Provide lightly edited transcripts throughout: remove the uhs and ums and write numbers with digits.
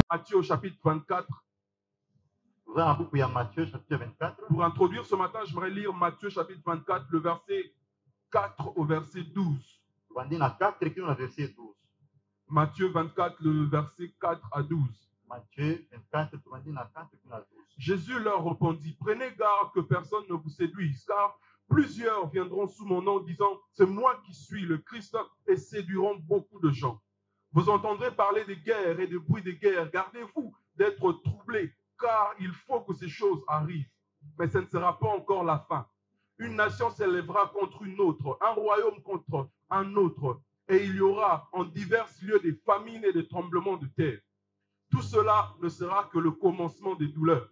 Matthieu au chapitre 24. Pour introduire ce matin, j'aimerais lire Matthieu chapitre 24, le verset 4 au verset 12. Matthieu 24, le verset 4 à 12. Jésus leur répondit, prenez garde que personne ne vous séduise, car plusieurs viendront sous mon nom disant, c'est moi qui suis le Christ, et séduiront beaucoup de gens. Vous entendrez parler de guerres et de bruits de guerre. Gardez-vous d'être troublés, car il faut que ces choses arrivent. Mais ce ne sera pas encore la fin. Une nation s'élèvera contre une autre, un royaume contre un autre, et il y aura en divers lieux des famines et des tremblements de terre. Tout cela ne sera que le commencement des douleurs.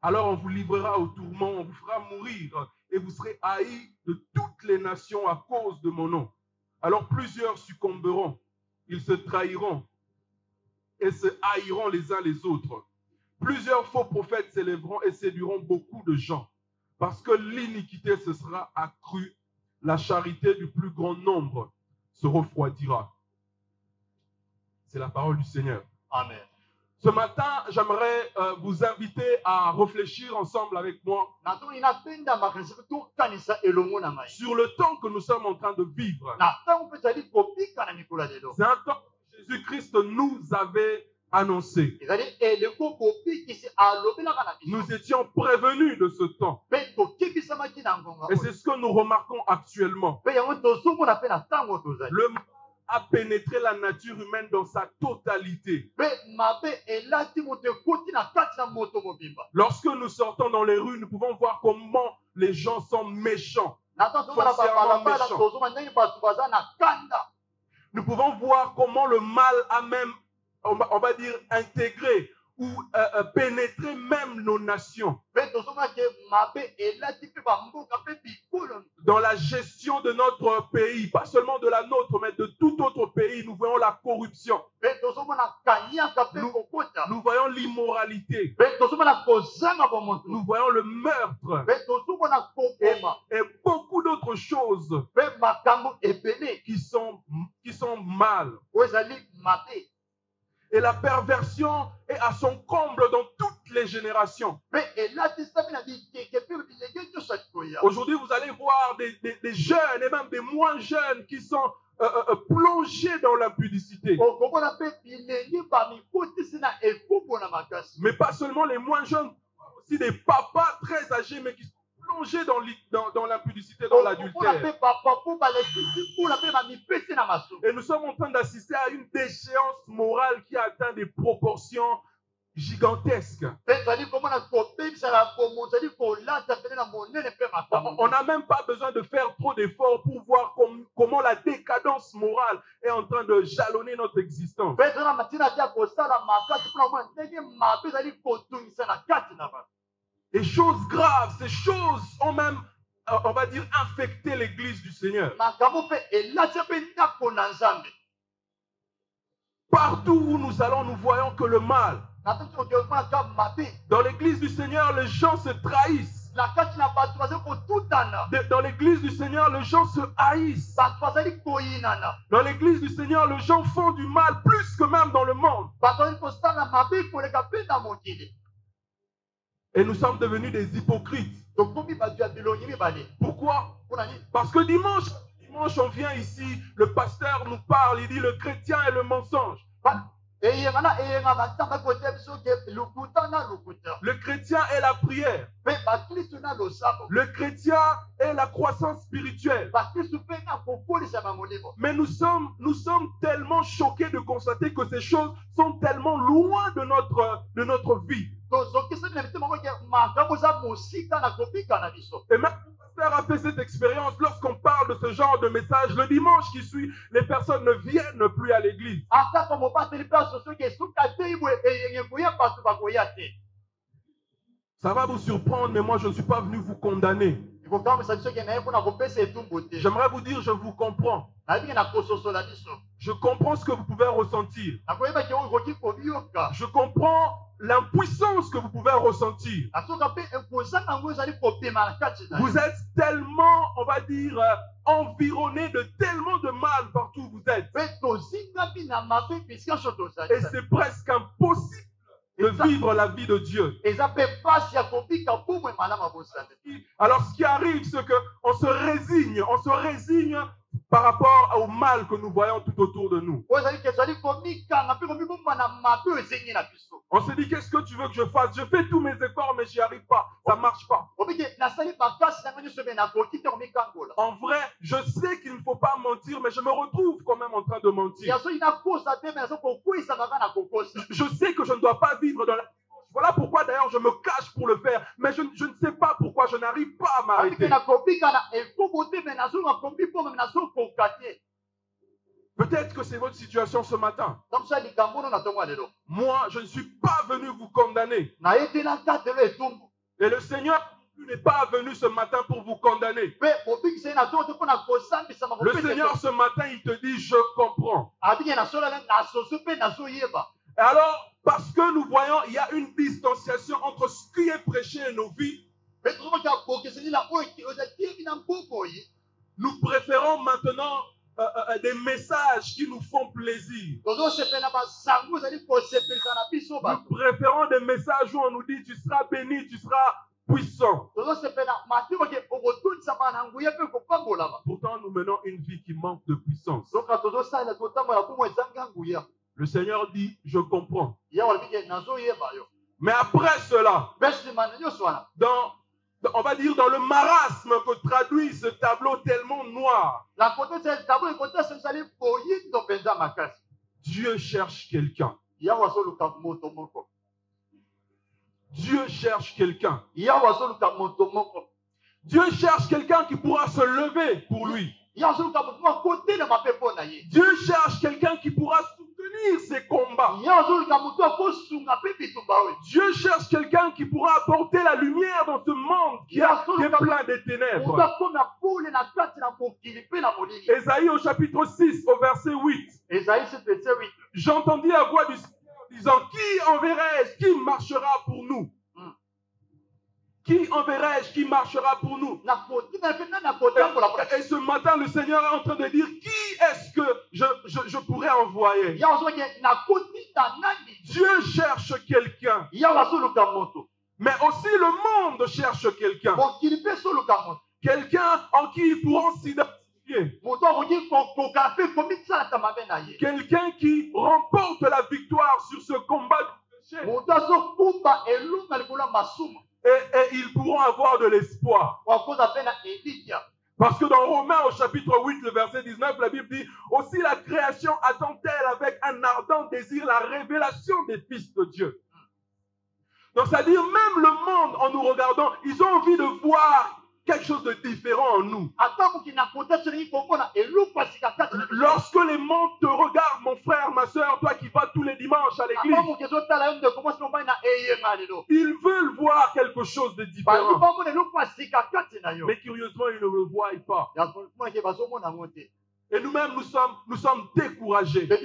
Alors on vous livrera au tourment, on vous fera mourir, et vous serez haïs de toutes les nations à cause de mon nom. Alors plusieurs succomberont, ils se trahiront et se haïront les uns les autres. Plusieurs faux prophètes s'élèveront et séduiront beaucoup de gens. Parce que l'iniquité se sera accrue, la charité du plus grand nombre se refroidira. C'est la parole du Seigneur. Amen. Ce matin, j'aimerais vous inviter à réfléchir ensemble avec moi sur le temps que nous sommes en train de vivre. C'est un temps que Jésus-Christ nous avait annoncé. Nous étions prévenus de ce temps. Et c'est ce que nous remarquons actuellement. Le mal a pénétré la nature humaine dans sa totalité. Lorsque nous sortons dans les rues, nous pouvons voir comment les gens sont méchants. Nous pouvons voir comment le mal a même, on va dire, intégré ou pénétrer même nos nations. Dans la gestion de notre pays, pas seulement de la nôtre, mais de tout autre pays, nous voyons la corruption. Nous voyons l'immoralité. Nous voyons le meurtre. Et beaucoup d'autres choses qui sont mal. Et la perversion est à son comble dans toutes les générations. Aujourd'hui, vous allez voir des jeunes et même des moins jeunes qui sont plongés dans l'impudicité. Mais pas seulement les moins jeunes, aussi des papas très âgés, mais qui sont plongés dans l'impudicité, dans l'adultère. Et nous sommes en train d'assister à une déchéance morale qui atteint des proportions gigantesques. On n'a même pas besoin de faire trop d'efforts pour voir comment la décadence morale est en train de jalonner notre existence. Et choses graves, ces choses ont même, on va dire, infecté l'église du Seigneur. Partout où nous allons, nous voyons que le mal. Dans l'église du Seigneur, les gens se trahissent. Dans l'église du Seigneur, les gens se haïssent. Dans l'église du Seigneur, les gens font du mal plus que même dans le monde. Et nous sommes devenus des hypocrites. Pourquoi? Parce que dimanche, on vient ici, le pasteur nous parle, il dit le chrétien est le mensonge. Le chrétien est la prière. Le chrétien est la croissance spirituelle. Mais nous sommes tellement choqués de constater que ces choses sont tellement loin de notre vie. Et même le pasteur a fait cette expérience lorsqu'on parle de ce genre de message. Le dimanche qui suit, les personnes ne viennent plus à l'église. Ça va vous surprendre, mais moi je ne suis pas venu vous condamner. J'aimerais vous dire, je vous comprends. Je comprends ce que vous pouvez ressentir. Je comprends l'impuissance que vous pouvez ressentir. Vous êtes tellement, on va dire, environné de tellement de mal partout où vous êtes. Et c'est presque impossible de vivre la vie de Dieu. Alors ce qui arrive, c'est qu'on se résigne par rapport au mal que nous voyons tout autour de nous. On se dit, qu'est-ce que tu veux que je fasse? Je fais tous mes efforts, mais j'y arrive pas. Ça ne marche pas. En vrai, je sais qu'il ne faut pas mentir, mais je me retrouve quand même en train de mentir. Je sais que je ne dois pas vivre dans la... Voilà pourquoi d'ailleurs je me cache pour le faire, mais je ne sais pas pourquoi je n'arrive pas à m'arrêter. Peut-être que c'est votre situation ce matin. Moi, je ne suis pas venu vous condamner. Et le Seigneur n'est pas venu ce matin pour vous condamner. Le Seigneur ce matin, il te dit, je comprends. Et alors, parce que nous voyons, il y a une distanciation entre ce qui est prêché et nos vies, nous préférons maintenant des messages qui nous font plaisir. Nous préférons des messages où on nous dit, tu seras béni, tu seras puissant. Pourtant, nous menons une vie qui manque de puissance. Le Seigneur dit, je comprends. Mais après cela, on va dire dans le marasme que traduit ce tableau tellement noir, Dieu cherche quelqu'un. Dieu cherche quelqu'un. Dieu cherche quelqu'un qui pourra se lever pour lui. Dieu cherche quelqu'un qui pourra soutenir ses combats. Dieu cherche quelqu'un qui pourra apporter la lumière dans ce monde qui est plein de ténèbres. Ésaïe au chapitre 6, au verset 8. J'entendis la voix du Seigneur disant, qui enverrai-je, qui marchera pour nous? Qui enverrai-je, qui marchera pour nous? Et ce matin, le Seigneur est en train de dire, qui est-ce que je pourrais envoyer? Dieu cherche quelqu'un. Mais aussi le monde cherche quelqu'un. Quelqu'un en qui ils pourront s'identifier. Quelqu'un qui remporte la victoire sur ce combat du péché. Et ils pourront avoir de l'espoir. Parce que dans Romains au chapitre 8, le verset 19, la Bible dit, aussi la création attend-elle avec un ardent désir la révélation des fils de Dieu. Donc c'est-à-dire même le monde, en nous regardant, ils ont envie de voir quelque chose de différent en nous. Lorsque les mondes te regardent, mon frère, ma soeur, toi qui vas tous les dimanches à l'église, ils veulent voir quelque chose de différent. Mais curieusement, ils ne le voient pas. Et nous-mêmes, nous sommes découragés. Nous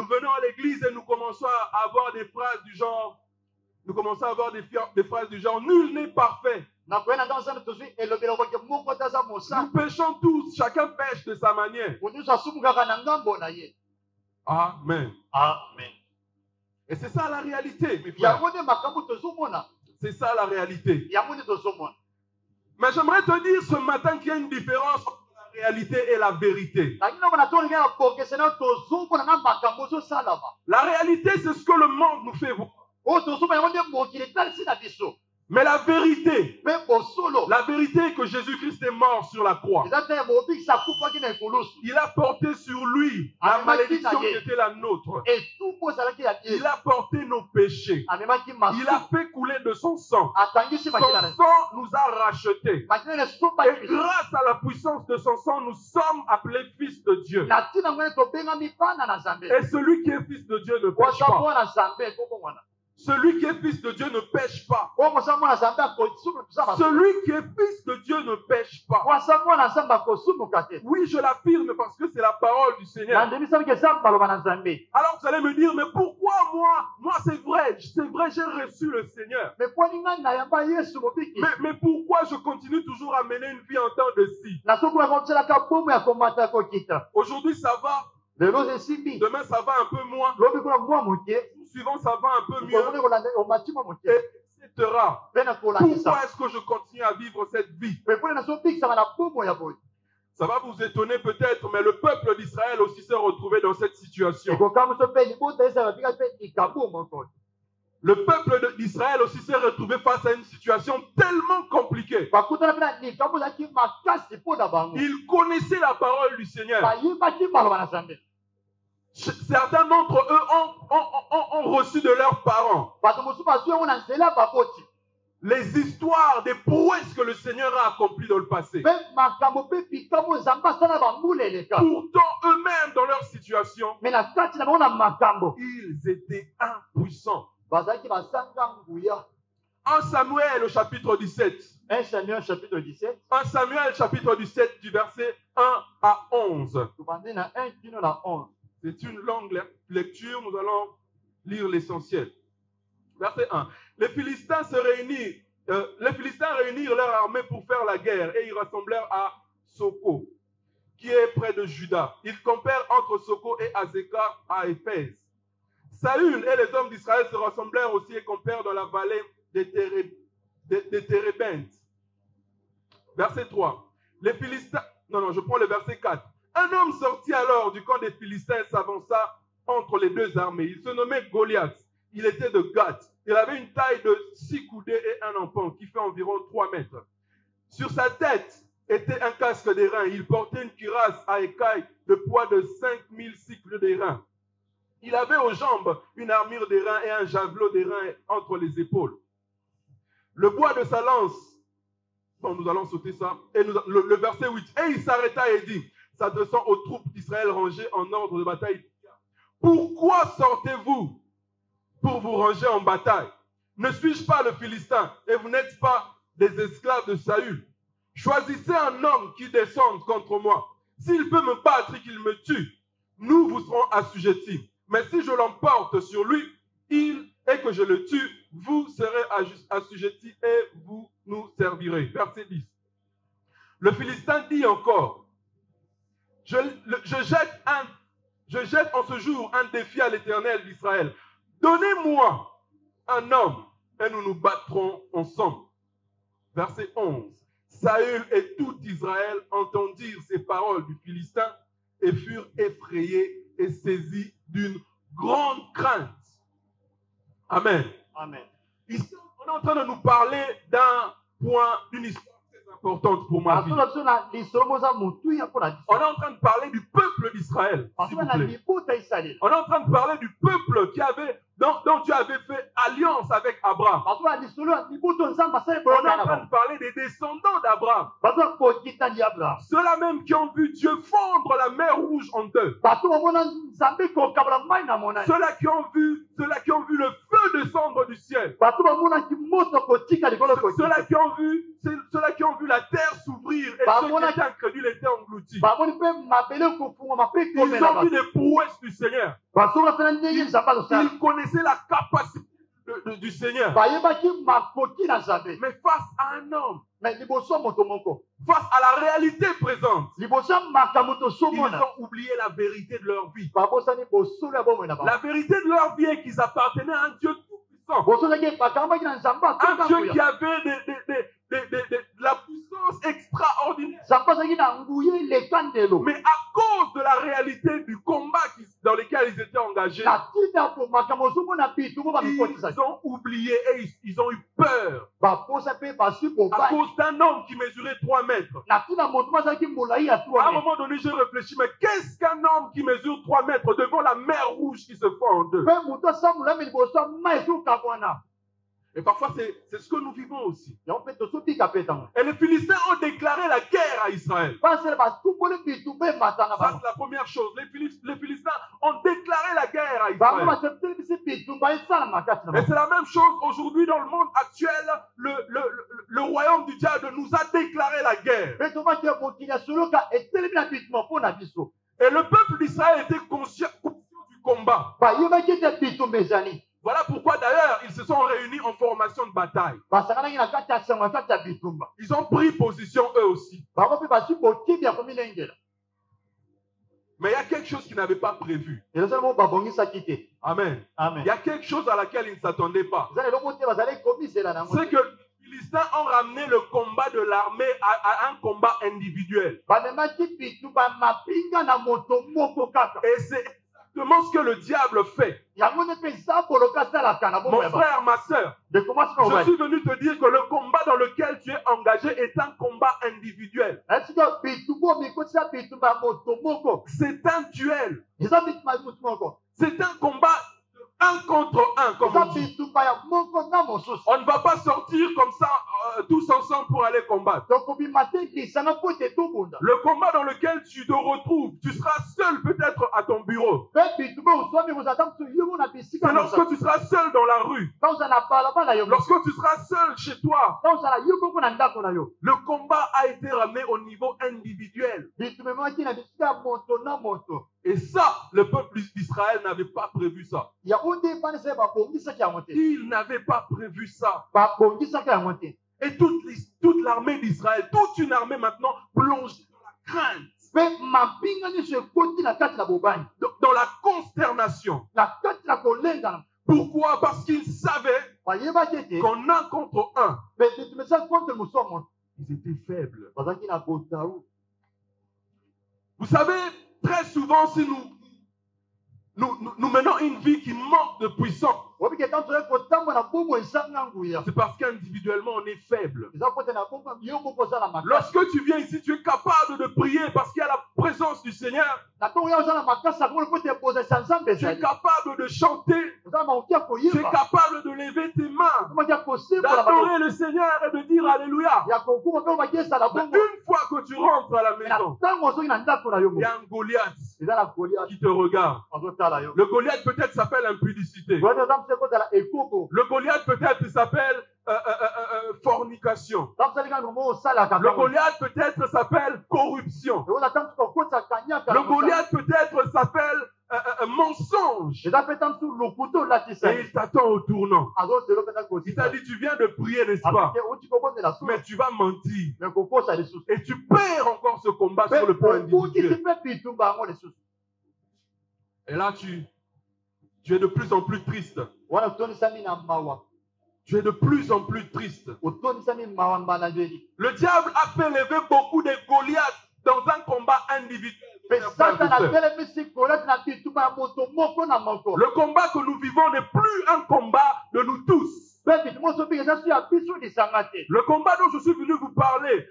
venons à l'église et nous commençons à avoir des phrases du genre, nul n'est parfait. Nous péchons tous, chacun pêche de sa manière. Amen. Amen. Et c'est ça la réalité, mes frères. C'est ça la réalité. Mais j'aimerais te dire ce matin qu'il y a une différence entre la réalité et la vérité. La réalité, c'est ce que le monde nous fait voir. Mais la vérité est que Jésus-Christ est mort sur la croix. Il a porté sur lui la malédiction qui était la nôtre. Il a porté nos péchés. Il a fait couler de son sang. Son sang nous a rachetés. Et grâce à la puissance de son sang, nous sommes appelés fils de Dieu. Et celui qui est fils de Dieu ne pêche pas. Celui qui est fils de Dieu ne pêche pas. oyo mosala nzambe akosumuka masumu. Celui qui est fils de Dieu ne pêche pas. Mwasa mwana nzambe akosumuka te. Oui, je l'affirme parce que c'est la parole du Seigneur. Nandimisa bike eza maloba na nzambe. Alors vous allez me dire, mais pourquoi moi c'est vrai, j'ai reçu le Seigneur. Me poni ngai nayamba Yesu mobiki. Mais pourquoi je continue toujours à mener une vie en temps de si? Nasokola kotielaka bomo ya komata kokita. Aujourd'hui ça va, Lelo esimbi. demain ça va un peu moins, Lobi kuna mwa moke. suivant ça va un peu mieux, Okomoni kolanda omatima moke. etc. Pena kolakisa. Pourquoi est-ce que je continue à vivre cette vie? Me poni nasobikisa na bomo ya boye. Ça va vous étonner peut-être, mais le peuple d'Israël aussi s'est retrouvé dans cette situation. Ekokamuso pe libota eza babika pe ikabu moko. Le peuple d'Israël aussi s'est retrouvé face à une situation tellement compliquée. Bakutana pena ikabu za ki makasi po na bango. Ils connaissaient la parole du Seigneur. Bayibaki maloba na nzambe. Certains d'entre eux ont reçu de leurs parents Bato mosusu bazwi yango na nzela baboti. les histoires des prouesses que le Seigneur a accomplies dans le passé. Pe makambo pe pikambo nzambe asala bambula eleka. Pourtant, eux-mêmes, dans leur situation, Me na kati na bango na makambo. ils étaient impuissants. Bazalaki basanga nguya. 1 Samuel au chapitre 17. 1 Samuel chapitre 17. 1 Samuel chapitre 17 du verset 1 à 11. Tubandi na 1 kino na 11. C'est une longue lecture, nous allons lire l'essentiel. Verset 1. Les Philistins réunirent leur armée pour faire la guerre et ils rassemblèrent à Soko, qui est près de Juda. Ils campèrent entre Soko et Azekah à Éphèse. Saül et les hommes d'Israël se rassemblèrent aussi et campèrent dans la vallée des Térébintes. Verset 3. Les Philistins... Non, je prends le verset 4. Un homme sortit alors du camp des Philistins et s'avança entre les deux armées. Il se nommait Goliath. Il était de Gath. Il avait une taille de 6 coudées et un empan qui fait environ 3 mètres. Sur sa tête était un casque d'airain. Il portait une cuirasse à écailles de poids de 5000 cycles d'airain. Il avait aux jambes une armure d'airain et un javelot d'airain entre les épaules. Le bois de sa lance, bon, nous allons sauter ça, et le verset 8. Et il s'arrêta et dit, s'adressant aux troupes d'Israël rangées en ordre de bataille, pourquoi sortez-vous pour vous ranger en bataille? Ne suis-je pas le Philistin et vous n'êtes pas des esclaves de Saül? Choisissez un homme qui descende contre moi. S'il peut me battre et qu'il me tue, nous vous serons assujettis. Mais si je l'emporte sur lui et que je le tue, vous serez assujettis et vous nous servirez. Verset 10. Le Philistin dit encore, je jette en ce jour un défi à l'Éternel d'Israël. Donnez-moi un homme et nous nous battrons ensemble. Verset 11. Saül et tout Israël entendirent ces paroles du Philistin et furent effrayés et saisis d'une grande crainte. Amen. Amen. Ici, on est en train de nous parler d'un point, d'une histoire très importante pour ma vie. On est en train de parler du peuple d'Israël. On est en train de parler du peuple dont Dieu avait fait alliance avec Abraham. On est en train de parler des descendants d'Abraham. Ceux-là même qui ont vu Dieu fondre la mer Rouge en deux. Ceux-là qui ont vu le feu descendre du ciel. Ceux-là qui ont vu la terre s'ouvrir et ceux qui étaient incrédules étaient engloutis. Ils ont vu les prouesses du Seigneur. Ils connaissaient la capacité du Seigneur. Mais face à un homme, face à la réalité présente, ils ont oublié la vérité de leur vie. La vérité de leur vie est qu'ils appartenaient à un Dieu tout-puissant. Un Dieu qui avait de la puissance extraordinaire. Mais à cause de la réalité du combat dans lequel ils étaient engagés, ils ont oublié et ils ont eu peur. À cause d'un homme qui mesurait 3 mètres. À un moment donné, j'ai réfléchi, mais qu'est-ce qu'un homme qui mesure 3 mètres devant la mer Rouge qui se fend en deux? Et parfois, c'est ce que nous vivons aussi. yango mpe tozobika mpe ntango Et les Philistins ont déclaré la guerre à Israël. basele batumboli bitumba emata na Ça, bango c'est la première chose. Les Philistins ont déclaré la guerre à bango Israël. batetelebisi bitumba esala makasi na Et bango c'est la même chose aujourd'hui dans le monde actuel. Le royaume du diable nous a déclaré la guerre. mpe tobaki mokili ya soloka etelemi na bitumba mpo na biso Et le peuple d'Israël était conscient du combat. bayebaki ete bitumba ezali Voilà pourquoi d'ailleurs ils se sont réunis en formation de bataille. basanganaki na kati ya sango na kati ya bitumba Ils ont pris position eux aussi. bango mpe bazwi botibi ya komilengela Mais il y a quelque chose qu'ils n'avaient pas prévu. elosali moko babongisaki te Amen. amen Il y a quelque chose à laquelle ils ne s'attendaient pas. eza eloko te bazali komisela nango C'est que les Philistins ont ramené le combat de l'armée à un combat individuel. bamemaki bitumba mapinga na moto moko kaka Et c'est exactement ce que le diable fait. yango nde mpe eza boloka asalaka na Mon bomoi frère, ma soeur, de commence je kobali suis venu te dire que le combat dans lequel tu es engagé est un combat individuel. esika bitumba omikotisa bitumba ya moto moko C'est un duel. eza bitumba ya motu moko C'est un combat un contre un, comme eza on dit. bitumba ya moko na mosusu On ne va pas sortir comme ça tous ensemble pour aller combattre. tokobima te lisanga mpo ete tobunda Le combat dans lequel tu te retrouves, tu seras seul peut-être à ton bureau. mpe bitumba ozwami kozala mosu yo mo na bisika C'est lorsque tu seras seul dans la rue, taozala na balabala yo lorsque tu seras seul chez toi. taozala yo moko na ndako na yo Le combat a été ramené au niveau individuel. bitumba ememaki na bisika ya moto na moto Et ça, le peuple d'Israël n'avait pas prévu ça. yango nde epanisaka babongisaki yango te Il n'avait pas prévu ça. babongisaki yango te Et toute l'armée d'Israël, toute une armée maintenant plongée dans la crainte, mpe mapinga nyonso ekoti na kati na bobani dans la consternation. na kati na kolengana Pourquoi? Parce qu'ils savaient bayebaki ete qu'en un contre un, mpe bitumba eza contre mosu ya moto ils étaient faibles. bazalaki na botaru Vous savez, très souvent, si nous menons une vie qui manque de puissance, obiki ete tozali kotambola na bomo ezanga nguya c'est parce qu'individuellement, on est faible. eza kote na bomo yo moko ozala makasi Lorsque tu viens ici, tu es capable de prier parce qu'il y a la présence du Seigneur. na ntongo ya ozala makasi yango po ete ebozesa nzambe Tu es ezali capable de chanter. ozala makoki ya Tu es koyeba capable de lever tes mains, omaki ya kosimbola bato d'adorer le Seigneur et de dire Alléluia. ya kokuma mpe omaki ezala Mais bongo une fois que tu rentres à la me na maison, ntango ozoki na ndako na yo il y moko a un Goliath eza na goliath qui te regarde. azotala yo Le Goliath peut-être s'appelle impudicité. goliath eza mose kozala ekoko Le Goliath peut-être s'appelle fornication. tamosali kaka nomo osalaka Le Goliath peut-être s'appelle corruption. ekozala ta mosu kokotisa kanyaka Le Goliath peut-être s'appelle mensonge. eza mpe ta mosu lokuta Et olatisaki il t'attend au tournant. azotelo mpenza Il t'a kosika dit, tu viens de prier, n'est-ce pas? apike uti kobondela su Mais tu vas mentir. me kokosa lisusu Et tu perds encore ce combat sur le plan mpe okokisi individuel. mpe bitumba yango lisusu Et là, tu es de plus en plus triste. wana otonisami na mawa Tu es de plus en plus triste. otonisami mawa mbala nzeli Le diable a fait lever beaucoup de Goliaths dans un combat individuel. mpe satana atelemisi goliath na bitumba ya moto moko na moko Le combat que nous vivons n'est plus un combat de nous tous. mpe bitumba oso mpe eza su ya biso lisanga te Le combat dont je suis venu vous parler,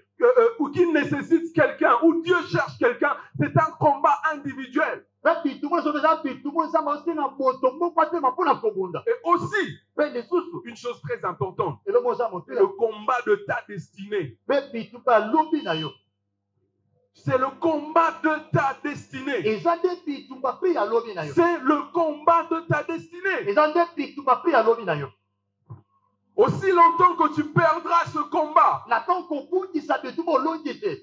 ou qui nécessite quelqu'un, où Dieu cherche quelqu'un, c'est un combat individuel. mpe bitumba oso eza bitumba eza maosinga moto moko atema mpona kobunda Et aussi, mpe lisusu une chose très importante, eloko oza motu le combat de ta destinée. mpe bitumba ya lobi na yo C'est le combat de ta destinée. eza nde bitumba mpe ya lobi na yo C'est le combat de ta destinée. eza nde bitumba mpe ya lobi na yo Aussi longtemps que tu perdras ce combat, na ntango kobungisa bitumba olongi te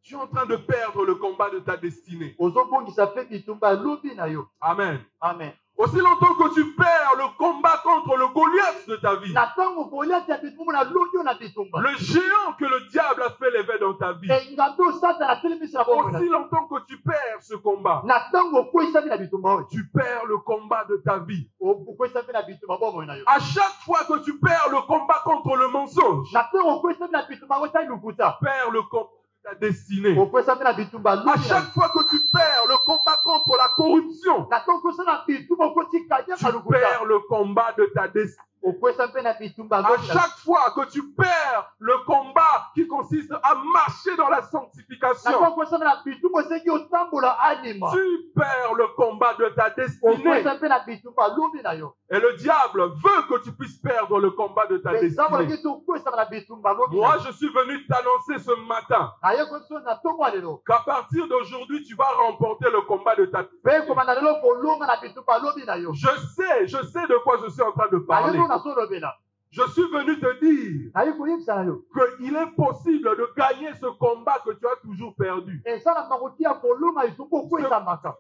tu es en train de perdre le combat de ta destinée. ozobungisa mpe bitumba ya lobi na yo Amen. amen Aussi longtemps que tu perds le combat contre le Goliath de ta vie, na ntango goliath ya bitumba na longi yo na bitumba le géant que le diable a fait lever dans ta vie, engambe oyo satana atelemisi na bomoi na aussi yo longtemps que tu perds ce combat, na ntango okwesami na bitumba oyo tu perds le combat de ta vie. okwesami na bitumba bomoi na yo À chaque fois que tu perds le combat contre le mensonge, na ntango okwesami na bitumba yango etali lokuta tu perds le combat de ta destinée. okwesami na bitumba À lobi na yo chaque fois que tu perds le combat contre la corruption, na ntango okwesami na bitumba okoti kanyaka tu lokuta perds le combat de ta destinée. okwesami mpe na bitumba À lobi na yo chaque fois que tu perds le combat qui consiste à marcher dans la na sanctification, ntango okwesami na bitumba osengi otambola anima tu perds le combat de ta destinée. okwesa mpe na bitumba lobi na yo Et le diable veut que tu puisses perdre le combat de ta mpe nzambe destinée. aleki tokwesaka na bitumba lobi na Moi, yo je suis venu t'annoncer ce matin naye koyebiso na ntongo ya lelo qu'à partir d'aujourd'hui, tu vas remporter le combat de ta mpe destinée. komanda lelo kolonga na bitumba lobi na yo Je sais de quoi je suis en train de naye parler. ngo nazolobela Je suis venu te dire naye koyebisa na yo qu'il est possible de gagner ce combat que tu as toujours perdu. esalaka kotia kolonga etumba okwesamaka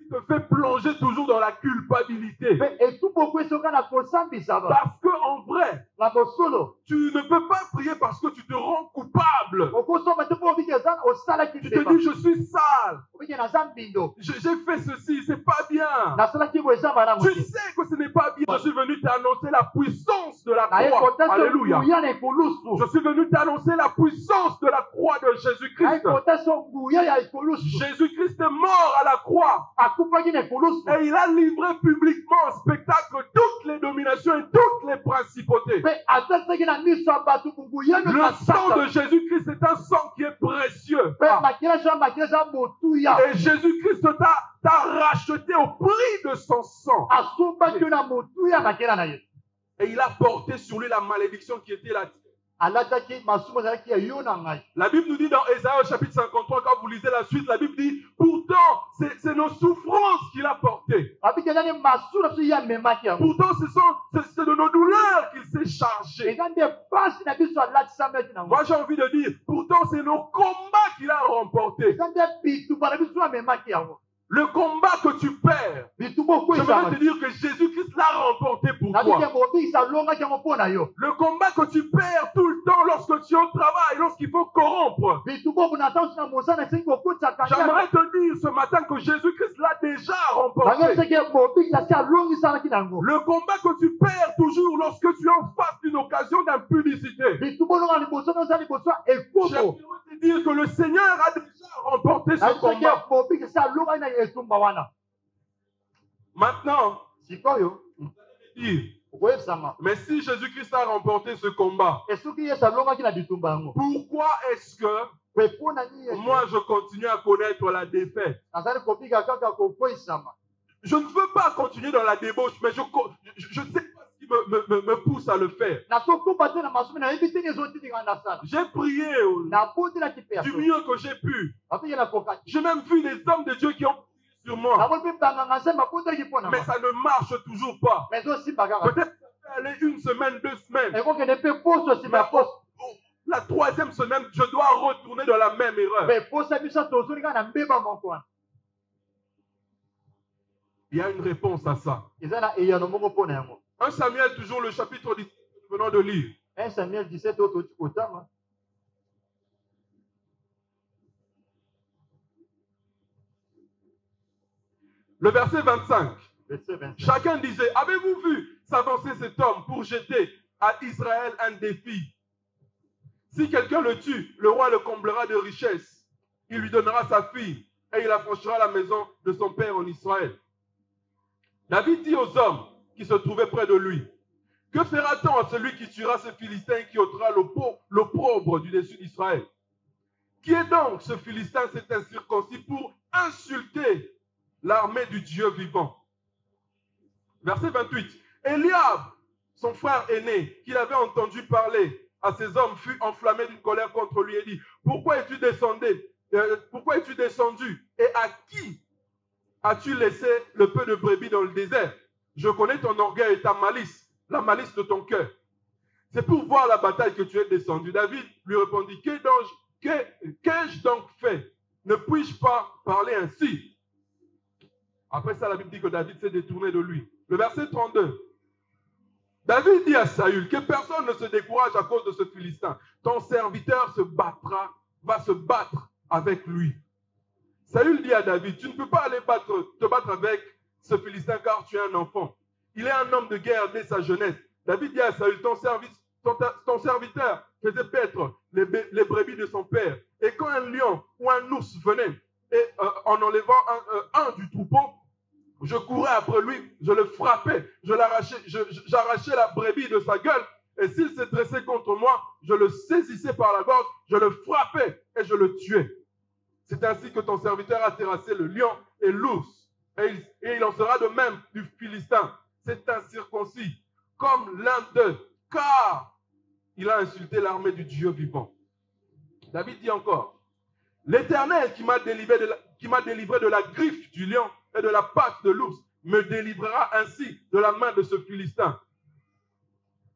Qui te fait plonger toujours dans la culpabilité. mpe etumba okwesaka na kosambisama Parce qu'en vrai, na bosolo tu ne peux pas prier parce que tu te rends coupable. okosomba te mpo obiki eza osalaki Tu te mbeba dis, je suis sale. obiki naza mbindo J'ai fait ceci, c'est pas bien. nasalaki boye eza malamu Tu te sais que ce n'est pas bien. Je suis venu t'annoncer la puissance de la naye croix. kota so Alléluia. nguya na ekolusu Je suis venu t'annoncer la puissance de la croix de naye Jésus-Christ. kota so nguya ya ekolusu Jésus-Christ est mort à la croix. akufaki na ekolusu Et il a livré publiquement en spectacle toutes les dominations et toutes les principautés. mpe atasaki na miso ya bato nguya no Le na sang saka de Jésus-Christ est un sang qui est précieux. mpe makila so ya makila eza motuya Et Jésus-Christ t'a racheté au prix de son sang. asumbaki yo na motuya makila na ye Et il a porté sur lui la malédiction qui était la tienne. alataki masumu ezalaki ya yo na ngai La Bible nous dit dans Ésaïe au chapitre 53, quand vous lisez la suite, la Bible dit, pourtant, c'est nos souffrances qu'il a portées. abiki ezali masumu na biso ye amemaki yango Pourtant, c'est de nos douleurs qu'il s'est chargé. eza nde pasi na biso alatisamaki nango Moi, j'ai envie de dire, pourtant, c'est nos combats qu'il a remportés. eza nde bitumba na biso amemaki yango Le combat que tu perds, bitumba j'aimerais te okwesama dire que Jésus-Christ l'a remporté pour nabiki toi. yango obikisa alongaki yango mpo na yo Le combat que tu perds tout le temps lorsque tu es au travail, lorsqu'il faut corrompre. bitumba obo na ntango na mosala esengi kokutisaka J'aimerais te dire ce matin que Jésus-Christ l'a déjà remporté. bangeseki mobikisa si alongisanaki nango Le combat que tu perds toujours lorsque tu es en face d'une occasion d'impudicité. bitumba olonga liboso na oza liboso ya ekomo J'aimerais te dire que le Seigneur a déjà remporté ce nabiseki combat. mobikisa si alongaki na etumba wana Maintenant, sikoyo dire, okoyebisama mais si Jésus-Christ a remporté ce combat, esoki yesu alongaki na bitumba yango pourquoi est-ce que mpe mpo na nini moi je continue à connaître la défaite? nazali kobika kaka kokweyisama Je ne veux pas continuer dans la débauche, mais je ne sais pas ce qui me pousse à le faire. nakokumba te na masumu nayebi te nini ezotininga na sala J'ai prié nabotelaki mpe du yaso mieux que j'ai pu. apiki nakokaki J'ai même vu des hommes de Dieu qui ont prié sur moi, namoni mpe banganga nsembe abotelaki mpo na mais ça ne marche toujours pas. mais ezosimba kaka Peut-être que ça peut aller une semaine, 2 semaines. ekokende mpe poso nsima ya poso La troisième semaine, je dois retourner dans la même erreur. mpe poso ya biso tozoli kaka na mbeba moko wana Il y a une réponse à ça. eza na eyano moko mpo na yango 1 Samuel, toujours le chapitre 17 que nous venons de lire. 1 samuel 17 oyo toti kotanga Le verset 25. verset 25 Chacun disait, avez-vous vu s'avancer cet homme pour jeter à Israël un défi? Si quelqu'un le tue, le roi le comblera de richesses. Il lui donnera sa fille et il affranchira la maison de son père en Israël. David dit aux hommes qui se trouvaient près de lui, que fera-t-on à celui qui tuera ce Philistin qui ôtera l'opprobre du dessus d'Israël? Qui est donc ce Philistin, cet incirconcis, pour insulter l'armée du Dieu vivant? Verset 28. Eliab, son frère aîné, qu'il avait entendu parler à ces hommes, fut enflammé d'une colère contre lui et dit, pourquoi es-tu descendu et à qui as-tu laissé le peu de brebis dans le désert? Je connais ton orgueil et ta malice, la malice de ton cœur. C'est pour voir la bataille que tu es descendu. David lui répondit, qu'ai-je donc fait? Ne puis-je pas parler ainsi? Après ça, la Bible dit que David s'est détourné de lui. Le verset 32. David dit à Saül, que personne ne se décourage à cause de ce Philistin. Ton serviteur va se battre avec lui. Saül dit à David, tu ne peux pas aller te battre avec ce Philistin car tu es un enfant. Il est un homme de guerre dès sa jeunesse. David dit à Saül, ton serviteur faisait paître les brebis de son père. Et quand un lion ou un ours venait, et en enlevant un du troupeau, je courais après lui, je le frappais, j'arrachais la brebis de sa gueule, et s'il se dressait contre moi, je le saisissais par la gorge, je le frappais et je le tuais. C'est ainsi que ton serviteur a terrassé le lion et l'ours. Et il en sera de même du Philistin. C'est incirconcis, comme l'un d'eux, car il a insulté l'armée du Dieu vivant. David dit encore, l'Éternel qui m'a délivré de la griffe du lion et de la patte de l'ours me délivrera ainsi de la main de ce Philistin.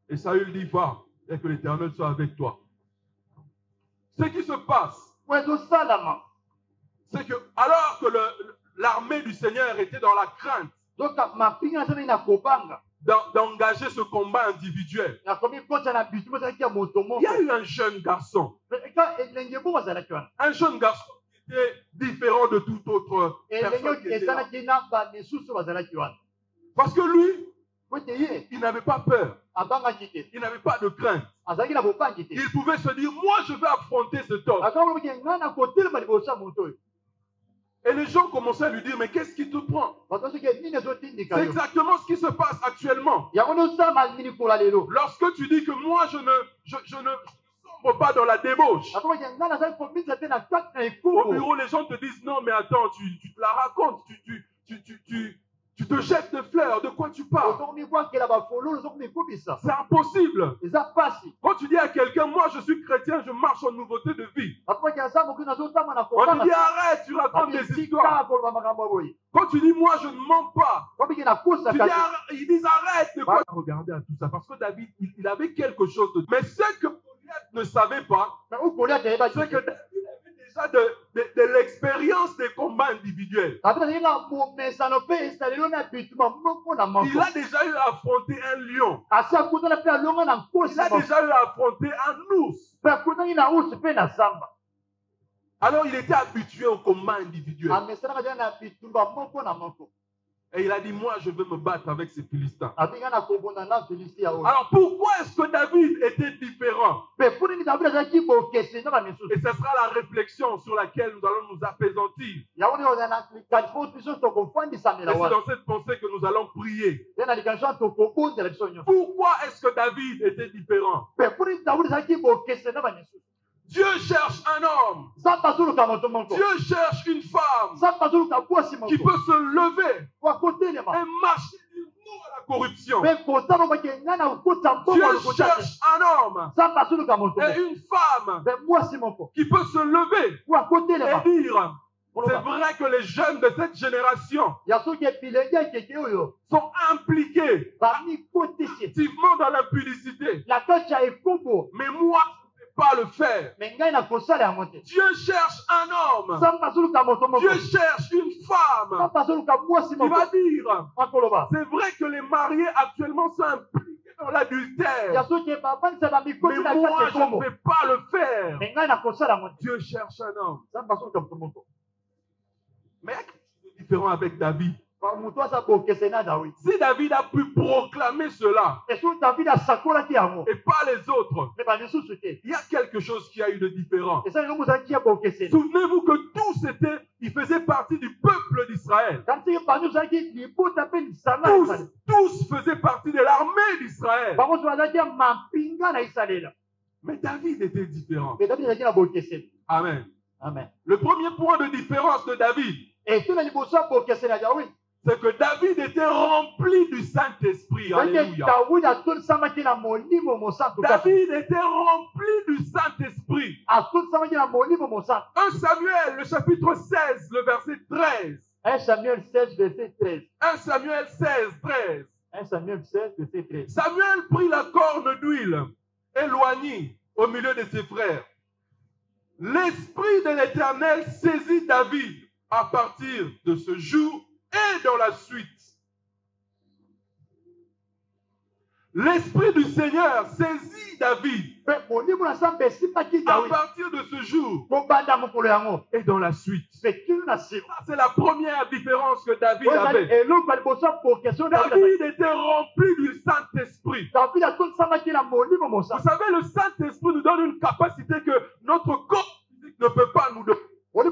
Et Saül dit, va, et que l'Éternel soit avec toi. Ce qui se passe, c'est que alors que l'armée du Seigneur était dans la crainte d'engager ce combat individuel, il y a eu un jeune garçon. Un jeune garçon qui était différent de toute autre personne qui était là. Parce que lui, il n'avait pas peur. Il n'avait pas de crainte. Il pouvait se dire, moi je vais affronter cet homme. Et les gens commençaient à lui dire, mais qu'est-ce qui te prend? C'est exactement ce qui se passe actuellement. Lorsque tu dis que moi je ne sombre pas dans la débauche. Au bureau, les gens te disent, non mais attends, tu te la racontes, tu te jettes des fleurs, de quoi tu parles? C'est impossible. Quand tu dis à quelqu'un, moi je suis chrétien, je marche en nouveauté de vie. On te dit, arrête, tu racontes des histoires. Quand tu dis, moi je ne mens pas, ils disent, arrête, de quoi? Regardez à tout ça, parce que David, il avait quelque chose de... Mais ce que Goliath ne savait pas, c'est que David de l'expérience des combats individuels. Il a déjà eu à affronter un lion. Il a déjà eu à affronter un ours. Alors il était habitué au combat individuel. Et il a dit, moi je veux me battre avec ces Philistins. Alors pourquoi est-ce que David était différent? Et ce sera la réflexion sur laquelle nous allons nous apaisantir. Et c'est dans cette pensée que nous allons prier. Pourquoi est-ce que David était différent? Dieu cherche un homme. Dieu cherche une femme qui peut se lever et marcher du non à la corruption. Dieu cherche un homme et une femme qui peut se lever et dire, c'est vrai que les jeunes de cette génération sont impliqués activement dans l'impudicité. Mais moi, pas le faire. Dieu cherche un homme. Dieu cherche une femme qui va dire, c'est vrai que les mariés actuellement sont impliqués dans l'adultère, mais moi je ne vais pas le faire. Dieu cherche un homme. Mais il y a quelque chose de différent avec David. Si David a pu proclamer cela et pas les autres, il y a quelque chose qui a eu de différent. Souvenez-vous que ils faisaient partie du peuple d'Israël. Tous faisaient partie de l'armée d'Israël. Mais David était différent. Amen. Le premier point de différence de David, c'est que David était rempli du Saint-Esprit. Alléluia. David était rempli du Saint-Esprit. 1 Samuel, le chapitre 16, le verset 13. 1 Samuel 16, verset 13. 1 Samuel 16, 13. 1 Samuel 16, verset 13. Samuel prit la corne d'huile, éloigné au milieu de ses frères. L'Esprit de l'Éternel saisit David à partir de ce jour et dans la suite. L'Esprit du Seigneur saisit David à partir de ce jour et dans la suite. C'est la première différence que David avait. David était rempli du Saint-Esprit. Vous savez, le Saint-Esprit nous donne une capacité que notre corps ne peut pas nous donner. Le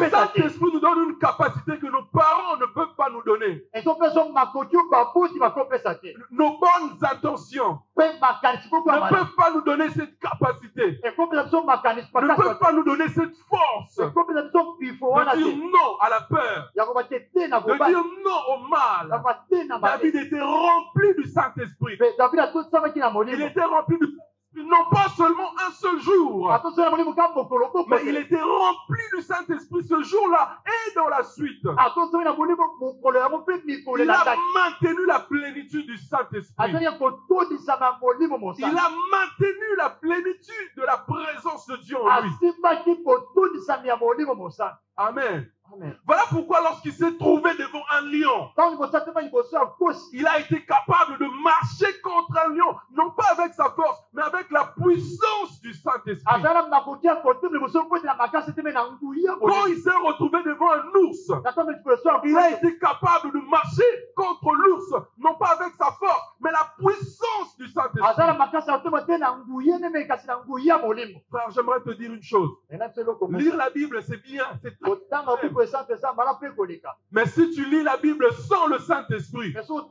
Saint-Esprit nous donne une capacité que nos parents ne peuvent pas nous donner. Nos bonnes intentions ne peuvent pas nous donner cette capacité. ne peuvent pas nous donner cette force de dire non à la peur, de dire non au mal. David était rempli du Saint-Esprit. Il était rempli du Saint-Esprit, non pas seulement un seul jour, mais il était rempli du Saint-Esprit ce jour-là et dans la suite. Il a maintenu la plénitude du Saint-Esprit. Il a maintenu la plénitude de la présence de Dieu en lui. Amen. Voilà pourquoi lorsqu'il s'est trouvé devant un lion, il a été capable de marcher contre un lion, non pas avec sa force, mais avec la puissance du Saint-Esprit. Quand il s'est retrouvé devant un ours, il a été capable de marcher contre l'ours, non pas avec sa force, mais la puissance du Saint-Esprit. Frère, j'aimerais te dire une chose. Lire la Bible, c'est bien, c'est très bien. Mais si tu lis la Bible sans le Saint-Esprit, tout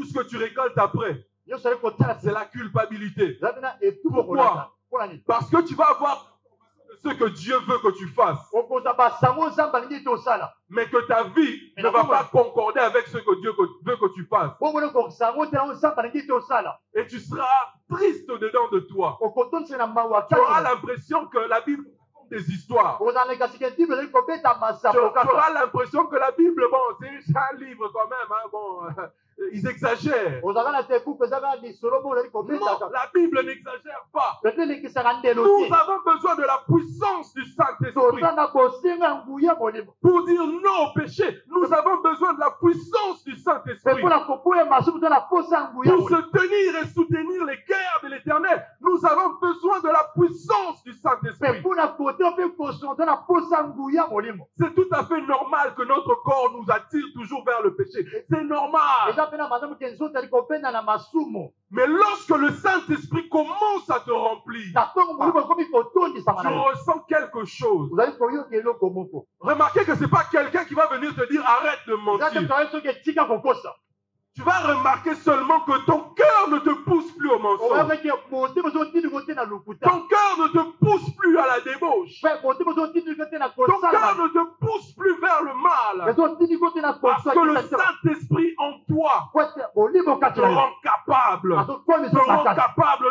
ce que tu récoltes après, c'est la culpabilité. Pourquoi? Parce que tu vas avoir ce que Dieu veut que tu fasses, mais que ta vie ne va pas concorder avec ce que Dieu veut que tu fasses. Et tu seras triste dedans de toi. Tu auras l'impression que la Bible des histoires. Tu auras l'impression que la Bible, bon, c'est un livre quand même, hein, bon, ils exagèrent. Non, la Bible n'exagère pas. Nous avons besoin de la puissance du Saint-Esprit. Pour dire non au péché, nous avons besoin de la puissance du Saint-Esprit. Pour se tenir et soutenir les guerres de l'Éternel, nous avons besoin de la puissance du Saint-Esprit. C'est tout à fait normal que notre corps nous attire toujours vers le péché. C'est normal. Mais lorsque le Saint-Esprit commence à te remplir, tu ressens quelque chose. Remarquez que ce n'est pas quelqu'un qui va venir te dire arrête de mentir. Tu vas remarquer seulement que ton cœur ne te pousse plus au mensonge. Ton cœur ne te pousse plus à la débauche. Ton cœur ne te pousse plus vers le mal. Parce que le Saint-Esprit en toi te rend capable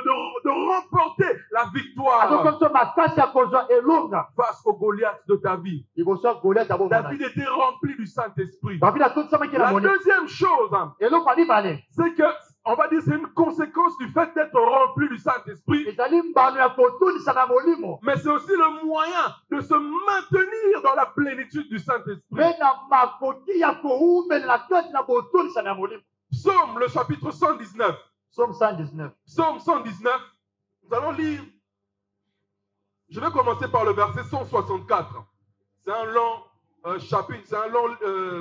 de remporter la victoire face au Goliath de ta vie. David était rempli du Saint-Esprit. La deuxième chose, c'est que, on va dire, c'est une conséquence du fait d'être rempli du Saint-Esprit. Mais c'est aussi le moyen de se maintenir dans la plénitude du Saint-Esprit. Psaume, le chapitre 119. Psaume 119. Psaume 119. Nous allons lire. Je vais commencer par le verset 164. C'est un long chapitre, c'est un long,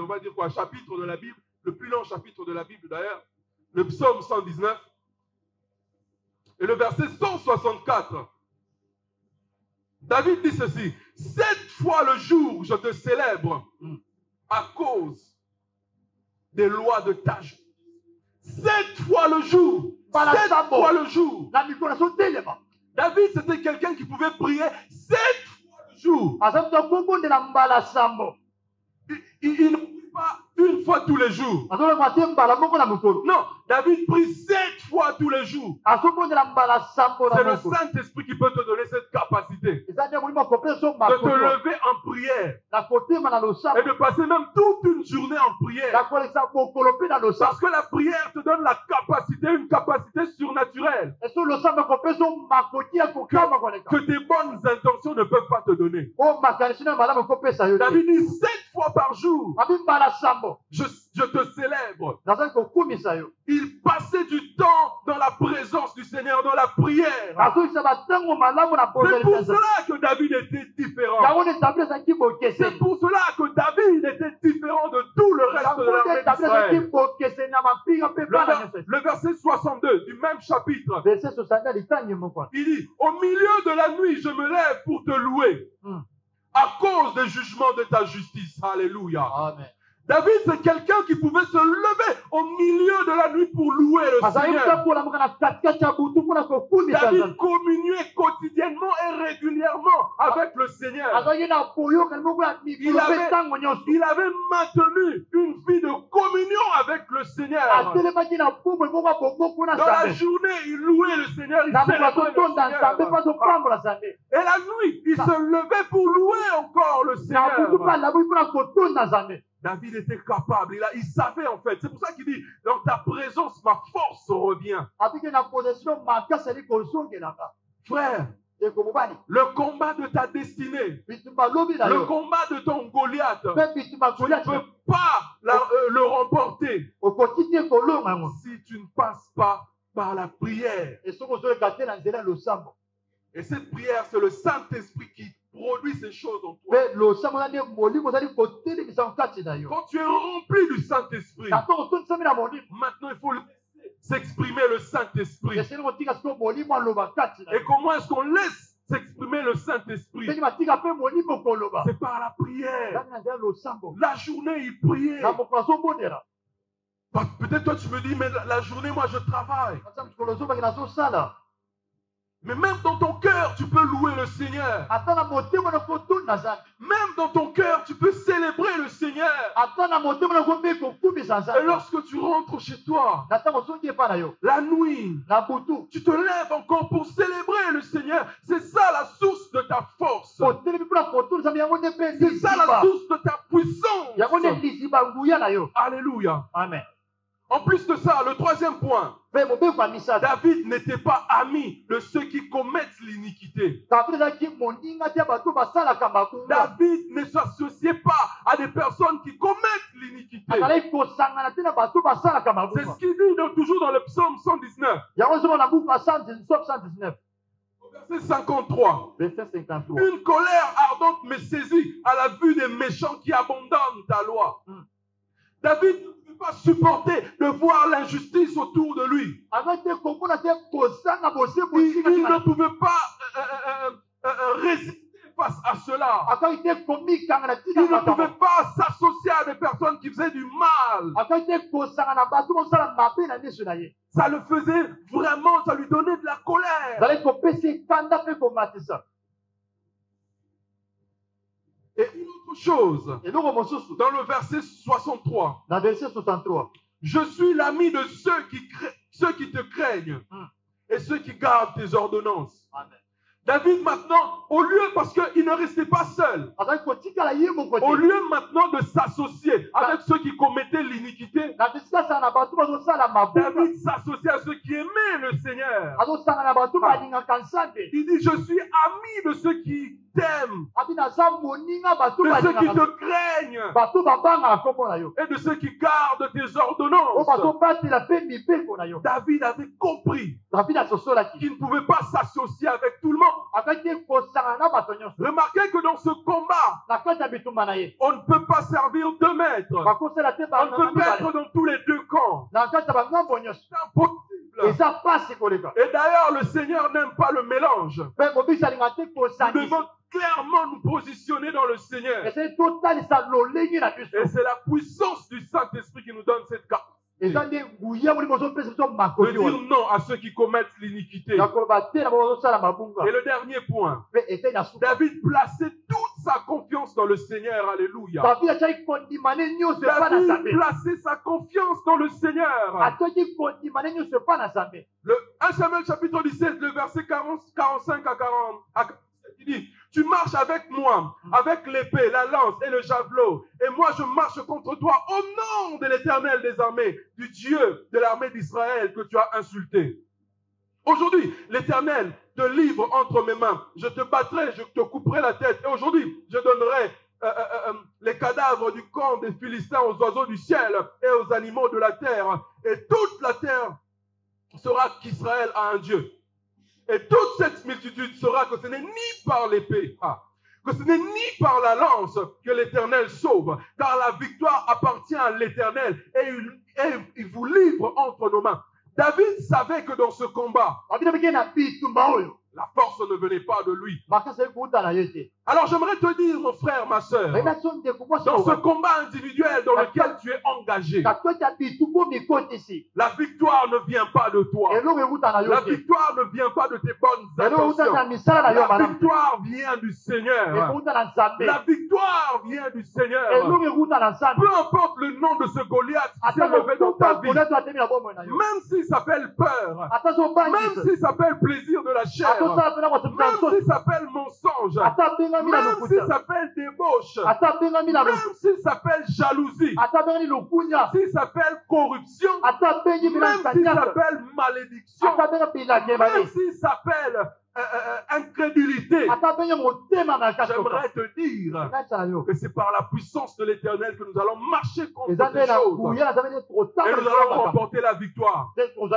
on va dire quoi, chapitre de la Bible. Le plus long chapitre de la Bible d'ailleurs, le psaume 119, et le verset 164. David dit ceci: 7 fois le jour je te célèbre à cause des lois de ta justice. 7 fois le jour. 7 fois le jour. David, c'était quelqu'un qui pouvait prier 7 fois le jour. Il ne prie pas une fois tous les jours. Non, David prie 7 fois tous les jours. C'est le Saint-Esprit qui peut te donner cette capacité de te lever en prière et de passer même toute une journée en prière. Parce que la prière te donne la capacité, une capacité surnaturelle que tes bonnes intentions ne peuvent pas te donner. David dit 7 fois par jour, je te célèbre. Il passait du temps dans la présence du Seigneur, dans la prière. C'est pour cela que David était différent. C'est pour cela que David était différent de tout le reste de l'armée d'Israël. Le verset 62 du même chapitre, il dit: au milieu de la nuit, je me lève pour te louer à cause des jugements de ta justice. Alléluia. Amen. David, c'est quelqu'un qui pouvait se lever au milieu de la nuit pour louer le Seigneur. David communiait quotidiennement et régulièrement avec le Seigneur. Il avait maintenu une vie de communion avec le Seigneur. Dans la journée, il louait le Seigneur. Il célébrait le Seigneur. Et la nuit, il se levait pour louer encore le Seigneur. David était capable, il savait en fait. C'est pour ça qu'il dit, dans ta présence, ma force revient. Frère, le combat de ta destinée, le combat de ton Goliath, tu ne peux pas le remporter si tu ne passes pas par la prière. Et cette prière, c'est le Saint-Esprit qui produit ces choses en toi. Quand tu es rempli du Saint-Esprit, maintenant il faut s'exprimer le Saint-Esprit. Et comment est-ce qu'on laisse s'exprimer le Saint-Esprit? C'est par la prière. La journée, il priait. Peut-être toi tu me dis, mais la journée, moi je travaille. Mais même dans ton cœur, tu peux louer le Seigneur. Même dans ton cœur, tu peux célébrer le Seigneur. Et lorsque tu rentres chez toi, la nuit, tu te lèves encore pour célébrer le Seigneur. C'est ça la source de ta force. C'est ça la source de ta puissance. Alléluia. Amen. En plus de ça, le troisième point, David n'était pas ami de ceux qui commettent l'iniquité. David ne s'associait pas à des personnes qui commettent l'iniquité. C'est ce qu'il dit toujours dans le psaume 119. Verset 53. Une colère ardente me saisit à la vue des méchants qui abandonnent ta loi. David ne pouvait pas supporter de voir l'injustice autour de lui. Il ne pouvait pas résister face à cela. Il ne pouvait pas s'associer à des personnes qui faisaient du mal. Ça le faisait vraiment, ça lui donnait de la colère. Et une autre chose, dans le verset 63, je suis l'ami de ceux qui te craignent et ceux qui gardent tes ordonnances. Amen. David maintenant, au lieu, parce qu'il ne restait pas seul, au lieu maintenant de s'associer avec ceux qui commettaient l'iniquité, David s'associait à ceux qui aimaient le Seigneur. Il dit, je suis ami de ceux qui t'aiment, de ceux qui te craignent et de ceux qui gardent tes ordonnances. David avait compris qu'il ne pouvait pas s'associer avec tout le monde. Remarquez que dans ce combat, on ne peut pas servir deux maîtres. On ne peut pas être dans tous les deux camps. C'est impossible. Et d'ailleurs, le Seigneur n'aime pas le mélange. Nous devons clairement nous positionner dans le Seigneur. Et c'est la puissance du Saint-Esprit qui nous donne cette carte. De dire non à ceux qui commettent l'iniquité. Et le dernier point, David plaçait toute sa confiance dans le Seigneur. Alléluia. David plaçait sa confiance dans le Seigneur. Le 1 Samuel chapitre 17, le verset 45 à 40. Il dit, tu marches avec moi, avec l'épée, la lance et le javelot, et moi je marche contre toi au nom de l'Éternel des armées, du Dieu de l'armée d'Israël que tu as insulté. Aujourd'hui, l'Éternel te livre entre mes mains, je te battrai, je te couperai la tête, et aujourd'hui, je donnerai les cadavres du camp des Philistins aux oiseaux du ciel et aux animaux de la terre, et toute la terre saura qu'Israël a un Dieu. Et toute cette multitude saura que ce n'est ni par l'épée, que ce n'est ni par la lance que l'Éternel sauve, car la victoire appartient à l'Éternel et il vous livre entre nos mains. David savait que dans ce combat, La force ne venait pas de lui. makasi ekuta na ye te. Alors j'aimerais te dire, mon frère, ma soeur, Ena so ndeko mwasi dans ce oyo, combat individuel dans lequel tu es engagé, kati ya bitumbu mikotisi, la victoire ne vient pas de toi. eloko ekuta na La yo te. victoire ne vient pas de tes bonnes Eloko ekuta na intentions. misala na yo La malamu. victoire vient du Seigneur. Ekuta na Nzambe. La victoire vient du Seigneur. Eloko ekuta na Nzambe. Peu importe le nom de ce Goliath qui s'est Ata levé dans ta vie, Goliath atemi na bomoi na yo. même s'il s'appelle peur, Ata so même bangisa. s'il s'appelle plaisir de la chair, Ata osala pena kosepisa même nsoto. s'il s'appelle mensonge, Ata bengami na même s'il lokuta. s'appelle débauche, Ata bengami na même lokuta. s'il s'appelle jalousie, Ata bengami lokunya. s'il s'appelle corruption, Ata bengi bila même s'il kanyaka. s'appelle malédiction, Ata benga bila même kebani. s'il s'appelle incrédulité, Ata benga motema na kaso. j'aimerais te dire Kasa yo. que c'est par la puissance de l'Éternel que nous allons marcher contre Eza ces nde na choses kuya na zameni et trotaka nous allons remporter la victoire.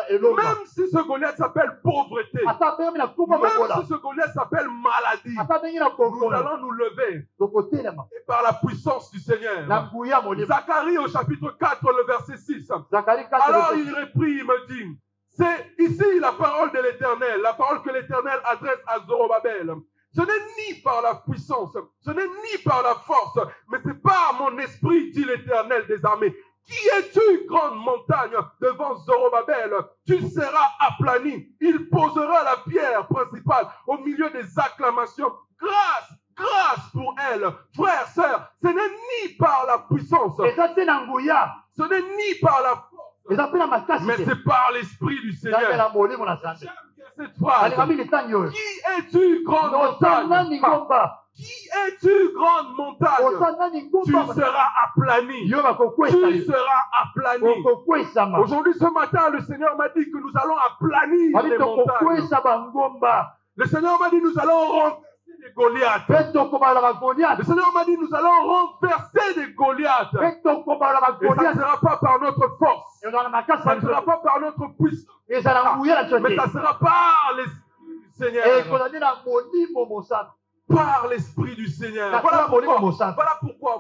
elonga. Même si ce Goliath s'appelle pauvreté, Ata bengami na kuba même bokola. si ce Goliath s'appelle maladie, Ata bengi na nous kokola. allons nous lever Tokotelema. et par la puissance du Na Seigneur. kuya molima. Zacharie au chapitre 4, le verset 6. Zacharie 4. Alors il reprit, il me dit, c'est ici la parole de l'Éternel, la parole que l'Éternel adresse à Zorobabel. Ce n'est ni par la puissance, ce n'est ni par la force, mais c'est par mon esprit, dit l'Éternel des armées. Qui es-tu, grande montagne, devant Zorobabel? Tu seras aplani. Il posera la pierre principale au milieu des acclamations. Grâce, grâce pour elle. Frères, sœurs, ce n'est ni par la puissance, Eza te na nguya. ce n'est ni par la force, Eza pe na makasi mais te. c'est par l'Esprit du Eza pe Seigneur. na molimo na Nzambe. J'aime cette phrase. Alingami litani oyo. Qui es-tu, grande Osana montagne? ningomba. Qui es-tu, grande montagne? Osana Tu ningomba. seras aplani. Yo bakokwesa Tu yo. seras aplani. Okokwesama. Aujourd'hui, ce matin, le Seigneur m'a dit que nous allons aplanir Abi les montagnes. tokokwesa bangomba. Le Seigneur m'a dit nous allons renverser des Goliaths. Pe tokobalaka Goliath. Le Seigneur m'a dit nous allons renverser des Goliaths. Pe tokobalaka Et ça ne Goliath. sera pas par notre force. Ezala na makasi Ça na ne sera biso. pas par notre puissance. Ezala na nguya na biso Mais te. ça sera par l'Esprit du Seigneur. Ekozali na molimo mosana. Par l'Esprit du Seigneur. Na Voilà molimo pourquoi. mosana.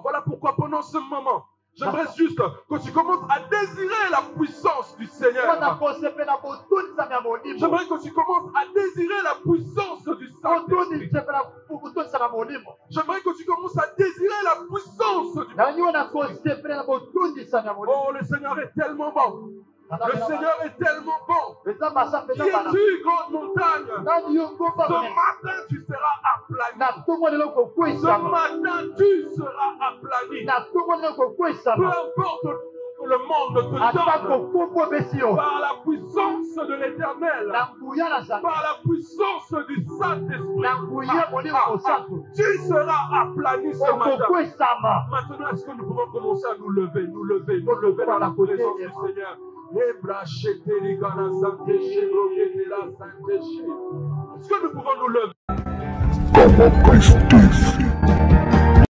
Voilà pourquoi pendant ce moment, j'aimerais juste que tu commences à désirer la puissance du Seigneur. Wana kosepela botunisa ya molimo. J'aimerais que tu commences à désirer la puissance du Saint-Esprit. Botunisepela botunisa na molimo. J'aimerais que tu commences à désirer la puissance du Na nyo na kosepela na botunisa ya molimo. Oh, le Seigneur est tellement bon. Le Seigneur est tellement bon. Eza masa Qui pena bana. es-tu, grande montagne? Nani yo ngomba Ce bana. matin, tu seras aplani. Na tongo lelo Ce kokwesama. matin, tu seras aplani. Na tongo lelo Peu kokwesama. importe le monde te Ata donne, kokombo besi yo. par la puissance de l'Éternel, Na nguya na Nzambe. par la puissance du Saint-Esprit, Na nguya molimo mosantu. tu seras aplani ce matin. Okokwesama. Maintenant, est-ce que nous pouvons commencer à nous lever dans la présence du Seigneur? Est-ce que nous pouvons nous lever?